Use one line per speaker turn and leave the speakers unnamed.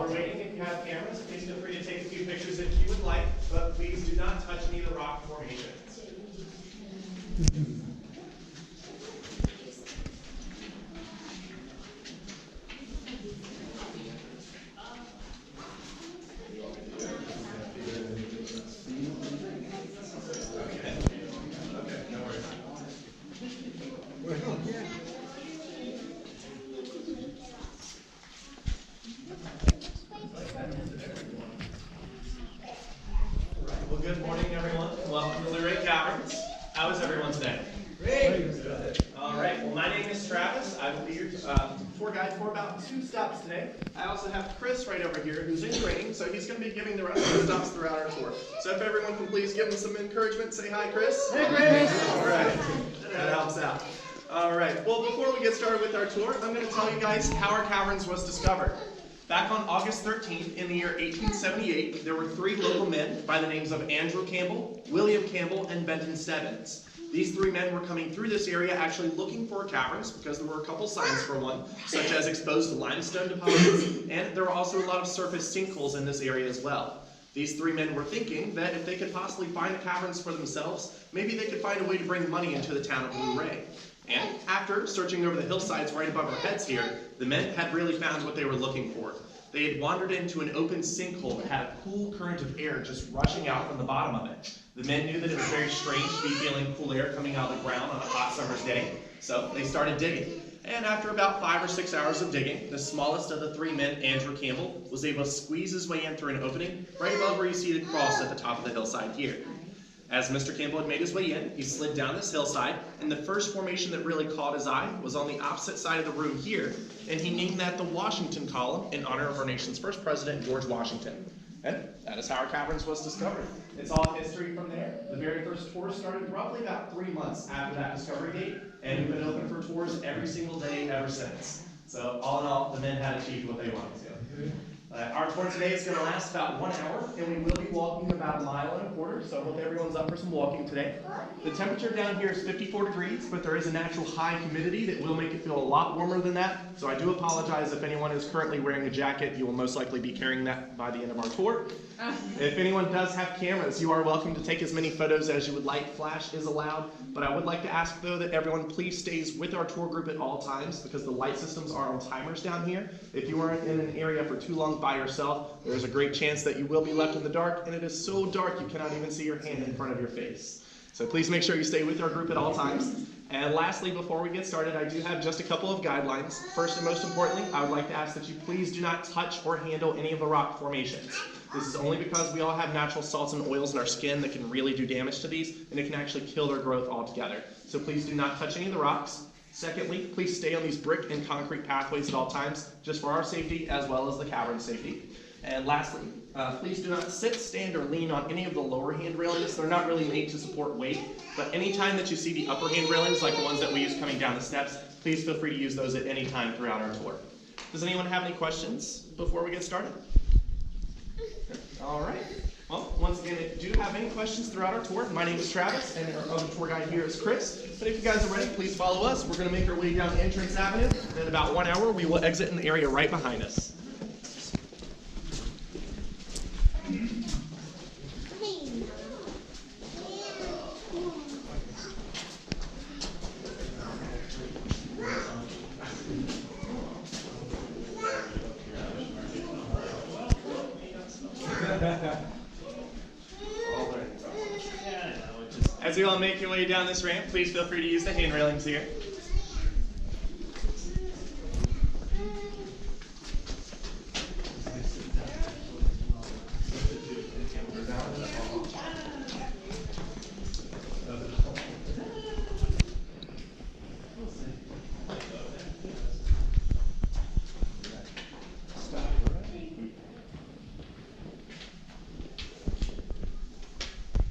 we're waiting, if you have cameras, please feel free to take a few pictures if you would like, but please do not touch any of the rock formations. Well, good morning, everyone. Welcome to Luray Caverns. How is everyone today? Great. All right. Well, my name is Travis. I will be your tour guide for about 2 stops today. I also have Chris right over here, who's in training, so he's going to be giving the rest of the stops throughout our tour. So if everyone can please give him some encouragement, say hi, Chris. Hey, Chris. All right. That helps out. All right. Well, before we get started with our tour, I'm going to tell you guys how our caverns was discovered. Back on August 13th, in the year 1878, there were 3 local men by the names of Andrew Campbell, William Campbell, and Benton Stebbins. These 3 men were coming through this area actually looking for caverns because there were a couple signs for one, such as exposed limestone deposits, and there were also a lot of surface sinkholes in this area as well. These 3 men were thinking that if they could possibly find caverns for themselves, maybe they could find a way to bring money into the town of Luray. And after searching over the hillsides right above our heads here, the men had really found what they were looking for. They had wandered into an open sinkhole that had a cool current of air just rushing out from the bottom of it. The men knew that it was very strange to be feeling cool air coming out of the ground on a hot summer's day, so they started digging. And after about 5 or 6 hours of digging, the smallest of the 3 men, Andrew Campbell, was able to squeeze his way in through an opening right above where you see the cross at the top of the hillside here. As Mr. Campbell had made his way in, he slid down this hillside, and the first formation that really caught his eye was on the opposite side of the room here, and he named that the Washington Column in honor of our nation's first president, George Washington. And that is how our caverns was discovered. It's all history from there. The very first tour started roughly about 3 months after that discovery date, and we've been open for tours every single day ever since. So all in all, the men had achieved what they wanted to. Our tour today is going to last about 1 hour, and we will be walking about 1.25 miles, so I hope everyone's up for some walking today. The temperature down here is 54 degrees, but there is a natural high humidity that will make it feel a lot warmer than that, so I do apologize if anyone is currently wearing a jacket. You will most likely be carrying that by the end of our tour. If anyone does have cameras, you are welcome to take as many photos as you would like. Flash is allowed, but I would like to ask, though, that everyone please stays with our tour group at all times because the light systems are on timers down here. If you are in an area for too long by yourself, there's a great chance that you will be left in the dark, and it is so dark you cannot even see your hand in front of your face. So please make sure you stay with our group at all times. And lastly, before we get started, I do have just a couple of guidelines. First and most importantly, I would like to ask that you please do not touch or handle any of the rock formations. This is only because we all have natural salts and oils in our skin that can really do damage to these, and it can actually kill their growth altogether. So please do not touch any of the rocks. Secondly, please stay on these brick and concrete pathways at all times, just for our safety as well as the cavern safety. And lastly, please do not sit, stand, or lean on any of the lower hand railings. They're not really made to support weight, but anytime that you see the upper hand railings, like the ones that we use coming down the steps, please feel free to use those at any time throughout our tour. Does anyone have any questions before we get started? All right. Well, once again, if you do have any questions throughout our tour, my name is Travis, and our other tour guide here is Chris. But if you guys are ready, please follow us. We're going to make our way down Entrance Avenue, and in about 1 hour, we will exit in the area right behind us. As you all make your way down this ramp, please feel free to use the hand railings here.